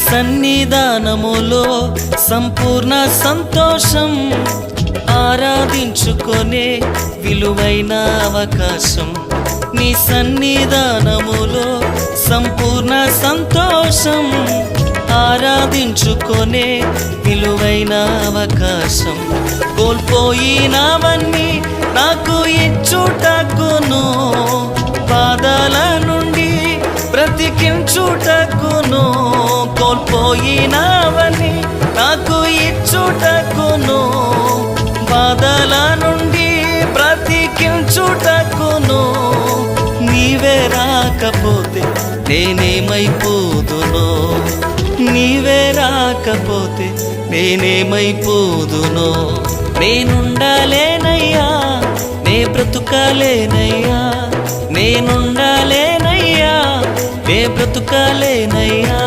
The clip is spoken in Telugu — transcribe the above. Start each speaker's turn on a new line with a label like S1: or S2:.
S1: సన్నిధానములో సంపూర్ణ సంతోషం, ఆరాధించుకొనే విలువైన అవకాశం. నీ సన్నిధానములో సంపూర్ణ సంతోషం, ఆరాధించుకొనే విలువైన అవకాశం. కోల్పోయినవన్నీ నాకు ఇచ్చుటకును, బాధల నుండి బ్రతికించుటకును. కోల్పోయినవన్నీ నాకు ఇచ్చుటకును, బాధల నుండి బ్రతికించుటకును. నీవే రాకపోతే నేనేమైపోదునో, నీవే రాకపోతే నేనేమైపోదునో. నేనుండాలేనయ్యా, నే బ్రతుకాలేనయ్యా, నేనుండాలేనయ్యా, నే బ్రతుకాలేనయ్యా.